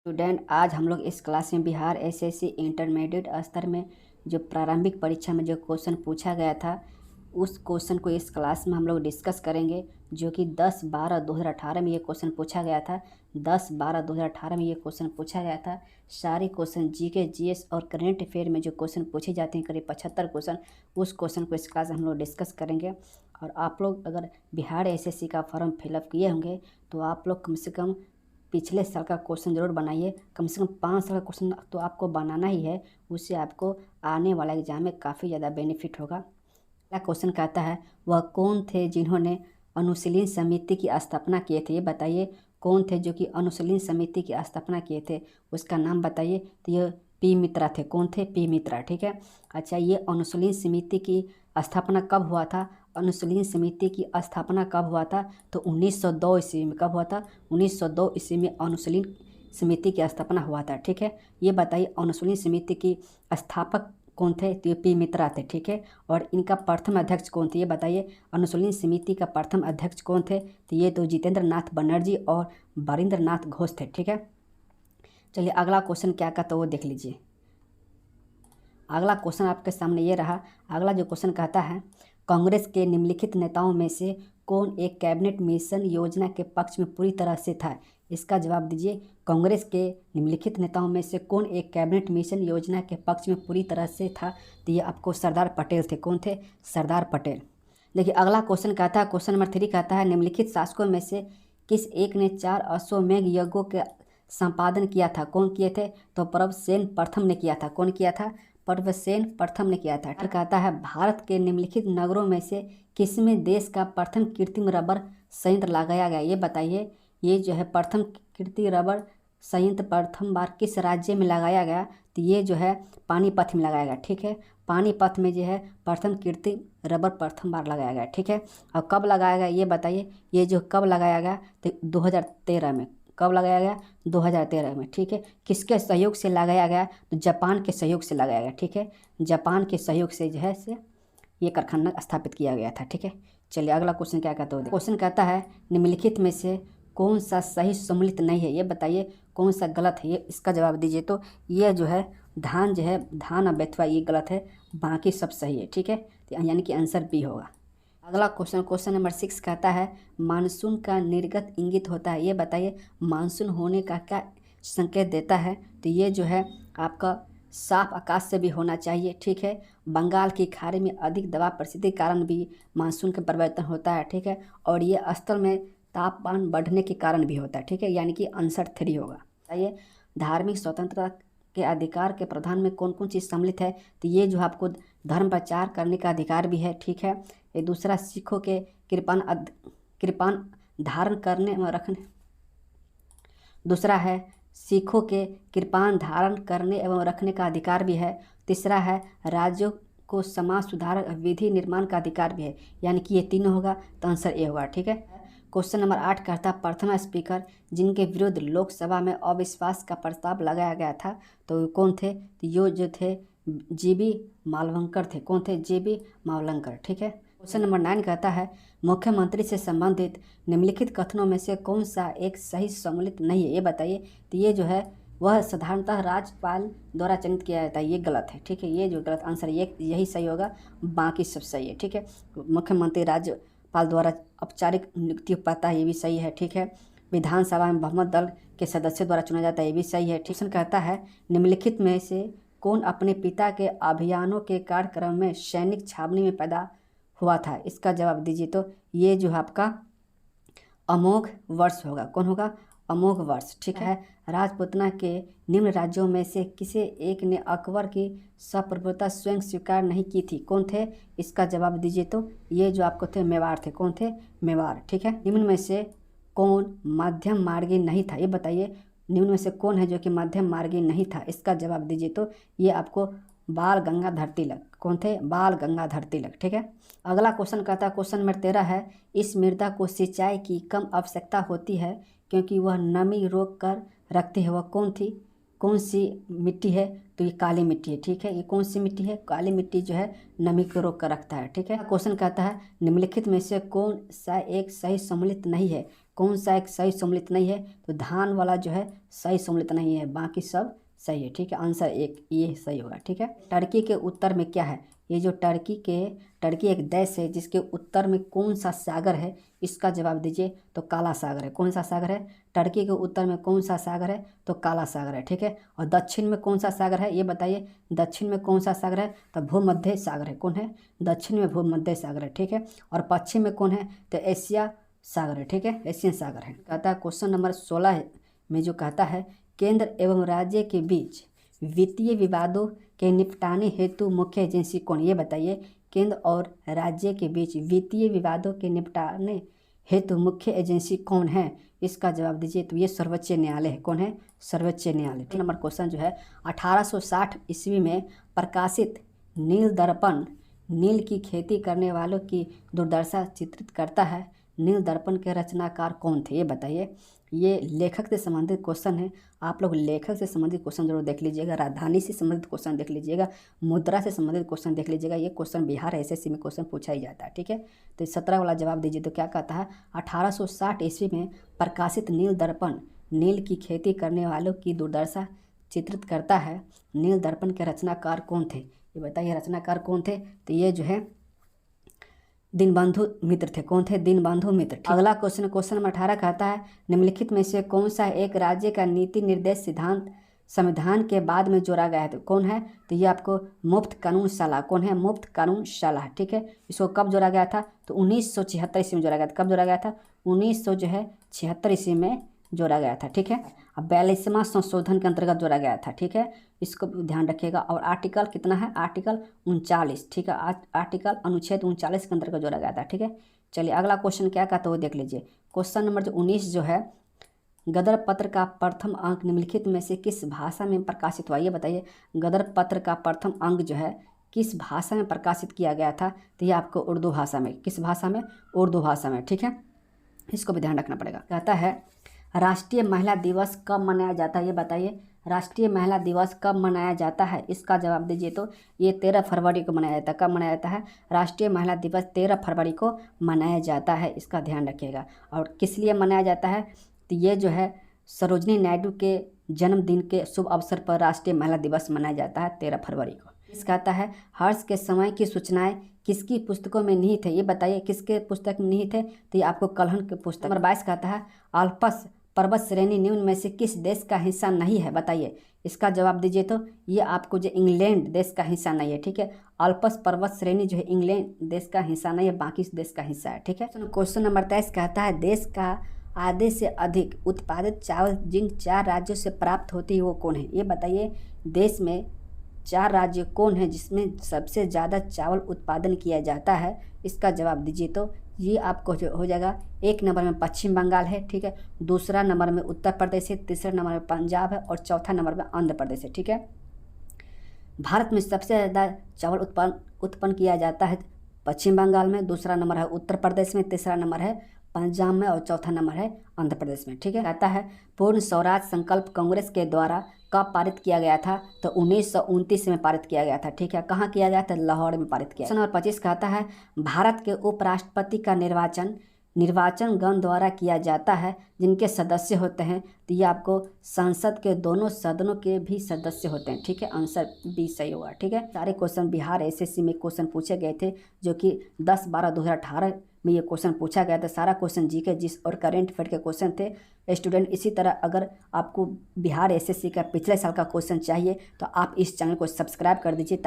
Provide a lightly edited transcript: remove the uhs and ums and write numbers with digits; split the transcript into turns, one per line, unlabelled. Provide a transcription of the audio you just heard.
Student, आज हम लोग इस क्लास में बिहार एसएससी इंटरमीडिएट स्तर में जो प्रारंभिक परीक्षा में जो क्वेश्चन पूछा गया था उस क्वेश्चन को इस क्लास में हम लोग डिस्कस करेंगे। जो कि 10/12/2018 में ये क्वेश्चन पूछा गया था। 10/12/2018 में ये क्वेश्चन पूछा गया था। सारे क्वेश्चन जीके, जीएस और करंट अफेयर में जो क्वेश्चन पूछे जाते हैं, करीब 75 क्वेश्चन, उस क्वेश्चन को इस क्लास में हम लोग डिस्कस करेंगे। और आप लोग अगर बिहार एसएससी का फॉर्म फिलअप किए होंगे तो आप लोग कम से कम पिछले साल का क्वेश्चन ज़रूर बनाइए। कम से कम 5 साल का क्वेश्चन तो आपको बनाना ही है, उससे आपको आने वाला एग्जाम में काफ़ी ज़्यादा बेनिफिट होगा। पहला क्वेश्चन कहता है, वह कौन थे जिन्होंने अनुशीलन समिति की स्थापना किए थे? ये बताइए, कौन थे जो कि अनुशीलन समिति की स्थापना किए थे? उसका नाम बताइए। तो ये पी मित्रा थे। कौन थे? पी मित्रा। ठीक है। अच्छा, ये अनुशीलन समिति की स्थापना कब हुआ था? अनुशीलन समिति की स्थापना कब हुआ था? तो 1902 ईस्वी में। कब हुआ था? 1902 ईस्वी में अनुशीलन समिति की स्थापना हुआ था। ठीक है। ये बताइए, अनुशीलन समिति की स्थापक कौन थे? तो ये पी मित्रा थे। ठीक है। और इनका प्रथम अध्यक्ष कौन थे? ये बताइए, अनुशीलन समिति का प्रथम अध्यक्ष कौन थे? तो ये तो जितेंद्र नाथ बनर्जी और वरिंद्र नाथ घोष थे। ठीक है। चलिए, अगला क्वेश्चन क्या कहता है वो देख लीजिए। अगला क्वेश्चन आपके सामने ये रहा। अगला जो क्वेश्चन कहता है, कांग्रेस के निम्नलिखित नेताओं में से कौन एक कैबिनेट मिशन योजना के पक्ष में पूरी तरह से था? इसका जवाब दीजिए। कांग्रेस के निम्नलिखित नेताओं में से कौन एक कैबिनेट मिशन योजना के पक्ष में पूरी तरह से था? तो ये आपको सरदार पटेल थे। कौन थे? सरदार पटेल। देखिए, अगला क्वेश्चन कहता है, क्वेश्चन नंबर 3 कहता है, निम्नलिखित शासकों में से किस एक ने 4 अश्वमेध यज्ञों के संपादन किया था? कौन किए थे? तो प्रभसेन प्रथम ने किया था। कौन किया था? प्रभसेन प्रथम ने किया था। कहता है, भारत के निम्नलिखित नगरों में से किसमें देश का प्रथम कृत्रिम रबर संयंत्र लगाया गया? ये बताइए, ये जो है प्रथम कृत्रिम रबर संयंत्र प्रथम बार किस राज्य में लगाया गया? तो ये जो है पानीपत में लगाया गया। ठीक है। पानीपत में जो है प्रथम कृत्रिम रबर प्रथम बार लगाया गया। ठीक है। और कब लगाया गया ये बताइए। ये जो कब लगाया गया? तो 2013 में। कब लगाया गया? 2013 में। ठीक है। किसके सहयोग से लगाया गया? तो जापान के सहयोग से लगाया गया। ठीक है। जापान के सहयोग से जो है से ये कारखाना स्थापित किया गया था। ठीक है। चलिए, अगला क्वेश्चन क्या कहता है। क्वेश्चन कहता है, निम्नलिखित में से कौन सा सही सम्मिलित नहीं है? ये बताइए, कौन सा गलत है? ये इसका जवाब दीजिए। तो ये जो है धान जो है, धान और बेथुआ, ये गलत है, बाकी सब सही है। ठीक है। तो यानी कि आंसर बी होगा। अगला क्वेश्चन, क्वेश्चन नंबर 6 कहता है, मानसून का निर्गत इंगित होता है? ये बताइए, मानसून होने का क्या संकेत देता है? तो ये जो है आपका साफ आकाश से भी होना चाहिए। ठीक है। बंगाल की खाड़ी में अधिक दबाव परिस्थिति के कारण भी मानसून का परिवर्तन होता है। ठीक है। और ये स्थल में तापमान बढ़ने के कारण भी होता है। ठीक है। यानी कि आंसर 3 होगा। बताइए, धार्मिक स्वतंत्रता के अधिकार के प्रावधान में कौन कौन चीज़ सम्मिलित है? तो ये जो आपको धर्म प्रचार करने का अधिकार भी है। ठीक है। ये दूसरा, सिखों के कृपान धारण करने व रखने, दूसरा है सिखों के कृपान धारण करने एवं रखने का अधिकार भी है। तीसरा है राज्यों को समाज सुधार विधि निर्माण का अधिकार भी है। यानी कि ये 3 होगा, तो आंसर ए होगा। ठीक है। क्वेश्चन नंबर 8 कहता है, प्रथम स्पीकर जिनके विरुद्ध लोकसभा में अविश्वास का प्रस्ताव लगाया गया था, तो कौन थे? तो ये जो थे जीबी मालवंकर थे। कौन थे? जीबी मालवंकर। ठीक है। क्वेश्चन नंबर 9 कहता है, मुख्यमंत्री से संबंधित निम्नलिखित कथनों में से कौन सा एक सही सम्मिलित नहीं है? ये बताइए। तो ये जो है वह साधारणतः राज्यपाल द्वारा चयनित किया जाता है। ये गलत है। ठीक है। ये जो गलत आंसर यही सही होगा, बाकी सब सही है। ठीक है। मुख्यमंत्री राज्यपाल द्वारा औपचारिक नियुक्ति पाता है, ये भी सही है। ठीक है। विधानसभा में बहुमत दल के सदस्यों द्वारा चुना जाता है, ये भी सही है। ठीक है। कहता है, निम्नलिखित में से कौन अपने पिता के अभियानों के कार्यक्रम में सैनिक छावनी में पैदा हुआ था? इसका जवाब दीजिए। तो ये जो आपका अमोघ वर्ष होगा। कौन होगा? अमोघ वर्ष। ठीक है। राजपूतना के निम्न राज्यों में से किसे एक ने अकबर की संप्रभुता स्वयं स्वीकार नहीं की थी? कौन थे? इसका जवाब दीजिए। तो ये जो आपको थे मेवाड़ थे। कौन थे? मेवाड़। ठीक है। निम्न में से कौन मध्यम मार्गी नहीं था? ये बताइए, निम्न में से कौन है जो कि मध्यम मार्गी नहीं था? इसका जवाब दीजिए। तो ये आपको बाल गंगाधर तिलक। कौन थे? बाल गंगाधर तिलक। ठीक है। अगला क्वेश्चन कहता है, क्वेश्चन नंबर 13 है, इस मृदा को सिंचाई की कम आवश्यकता होती है क्योंकि वह नमी रोक कर रखती है। वह कौन थी? कौन सी मिट्टी है, तो ये काली मिट्टी है। ठीक है, ये कौन सी मिट्टी है, काली मिट्टी जो है नमी को रोक कर रखता है। ठीक है, क्वेश्चन कहता है निम्नलिखित में से कौन सा एक सही सम्मिलित नहीं है, कौन सा एक सही सम्मिलित नहीं है, तो धान वाला जो है सही सम्मिलित नहीं है, बाकी सब सही है। ठीक है, आंसर एक ये सही होगा। ठीक है, टर्की के उत्तर में क्या है, ये जो टर्की एक देश है जिसके उत्तर में कौन सा सागर है, इसका जवाब दीजिए। तो काला सागर है। कौन सा सागर है, टर्की के उत्तर में कौन सा सागर है, तो काला सागर है। ठीक है, और दक्षिण में कौन सा सागर है, ये बताइए। दक्षिण में कौन सा सागर है, तो भूमध्य सागर है। कौन है, दक्षिण में भूमध्य सागर है। ठीक है, और पश्चिम में कौन है, तो एशिया सागर है। ठीक है, एशियन सागर है। कहता है क्वेश्चन नंबर 16 में जो कहता है केंद्र एवं राज्य के बीच वित्तीय विवादों के निपटाने हेतु मुख्य एजेंसी कौन, ये बताइए। केंद्र और राज्य के बीच वित्तीय विवादों के निपटाने हेतु मुख्य एजेंसी कौन है, इसका जवाब दीजिए। तो ये सर्वोच्च न्यायालय है। कौन है, सर्वोच्च न्यायालय। ठीक नंबर क्वेश्चन जो है 1860 ईस्वी में प्रकाशित नील दर्पण नील की खेती करने वालों की दुर्दशा चित्रित करता है। नील दर्पण के रचनाकार कौन थे, ये बताइए। ये लेखक से संबंधित क्वेश्चन है। आप लोग लेखक से संबंधित क्वेश्चन जरूर देख लीजिएगा, राजधानी से संबंधित क्वेश्चन देख लीजिएगा, मुद्रा से संबंधित क्वेश्चन देख लीजिएगा। ये क्वेश्चन बिहार एसएससी में क्वेश्चन पूछा ही जाता है। ठीक है, तो 17 वाला जवाब दीजिए। तो क्या कहता है 1860 ईस्वी में प्रकाशित नील दर्पण नील की खेती करने वालों की दुर्दशा चित्रित करता है। नील दर्पण के रचनाकार कौन थे, ये बताइए। रचनाकार कौन थे, तो ये जो है दीनबंधु मित्र थे। कौन थे, दीनबंधु मित्र। अगला क्वेश्चन नंबर 18 कहता है निम्नलिखित में से कौन सा एक राज्य का नीति निर्देश सिद्धांत संविधान के बाद में जोड़ा गया है, तो कौन है, तो ये आपको मुफ्त कानून सलाह। कौन है, मुफ्त कानून सलाह। ठीक है, इसको कब जोड़ा गया था, तो 1976 ईस्वी में जोड़ा गया था। कब जोड़ा गया था, 1976 ईस्वी में जोड़ा गया था। ठीक है, अब 42वां संशोधन के अंतर्गत जोड़ा गया था। ठीक है, इसको ध्यान रखिएगा। और आर्टिकल कितना है, आर्टिकल 39। ठीक है, आर्टिकल अनुच्छेद 39 के अंतर्गत जोड़ा गया था। ठीक है, चलिए अगला क्वेश्चन क्या कहता है वो देख लीजिए। क्वेश्चन नंबर 19 जो है गदर पत्र का प्रथम अंक निम्नलिखित में से किस भाषा में प्रकाशित हुआ, ये बताइए। गदर पत्र का प्रथम अंक जो है किस भाषा में प्रकाशित किया गया था, तो ये आपको उर्दू भाषा में। किस भाषा में, उर्दू भाषा में। ठीक है, इसको भी ध्यान रखना पड़ेगा। कहता है राष्ट्रीय महिला दिवस कब मनाया जाता है, ये बताइए। राष्ट्रीय महिला दिवस कब मनाया जाता है, इसका जवाब दीजिए। तो ये 13 फरवरी को मनाया जाता है। कब मनाया जाता है, राष्ट्रीय महिला दिवस 13 फरवरी को मनाया जाता है, इसका ध्यान रखिएगा। और किस लिए मनाया जाता है, तो ये जो है सरोजनी नायडू के जन्मदिन के शुभ अवसर पर राष्ट्रीय महिला दिवस मनाया जाता है 13 फरवरी को। इस कहता है हर्ष के समय की सूचनाएं किसकी पुस्तकों में निहित है, ये बताइए। किसके पुस्तक में निहित है, तो ये आपको कल्हण के पुस्तक। नंबर 22 कहता है अल्पस पर्वत श्रेणी निम्न में से किस देश का हिस्सा नहीं है, बताइए। इसका जवाब दीजिए। तो ये आपको जो इंग्लैंड देश का हिस्सा नहीं है। ठीक है, अल्पस पर्वत श्रेणी जो है इंग्लैंड देश का हिस्सा नहीं है, बाकी देश का हिस्सा है। ठीक है, क्वेश्चन नंबर 23 कहता है देश का आधे से अधिक उत्पादित चावल जिन 4 राज्यों से प्राप्त होती है वो कौन है, ये बताइए। देश में 4 राज्य कौन है जिसमें सबसे ज़्यादा चावल उत्पादन किया जाता है, इसका जवाब दीजिए। तो ये आपको हो जाएगा 1 नंबर में पश्चिम बंगाल है। ठीक है, दूसरा नंबर में उत्तर प्रदेश है, तीसरा नंबर में पंजाब है और चौथा नंबर में आंध्र प्रदेश है। ठीक है, भारत में सबसे ज़्यादा चावल उत्पन्न किया जाता है पश्चिम बंगाल में, दूसरा नंबर है उत्तर प्रदेश में, तीसरा नंबर है पंजाब में और चौथा नंबर है आंध्र प्रदेश में। ठीक है, कहता है पूर्ण स्वराज संकल्प कांग्रेस के द्वारा कब पारित किया गया था, तो 1929 में पारित किया गया था। ठीक है, कहाँ किया गया था, लाहौर में पारित किया। नंबर 25 कहता है भारत के उपराष्ट्रपति का निर्वाचन गण द्वारा किया जाता है जिनके सदस्य होते हैं, तो ये आपको संसद के दोनों सदनों के भी सदस्य होते हैं। ठीक है, आंसर बी सही होगा। ठीक है, सारे क्वेश्चन बिहार एसएससी में क्वेश्चन पूछे गए थे जो कि 10/12/2018 में ये क्वेश्चन पूछा गया था। सारा क्वेश्चन जीके जिस और करेंट अफेयर के क्वेश्चन थे। स्टूडेंट इसी तरह अगर आपको बिहार एसएससी का पिछले साल का क्वेश्चन चाहिए तो आप इस चैनल को सब्सक्राइब कर दीजिए।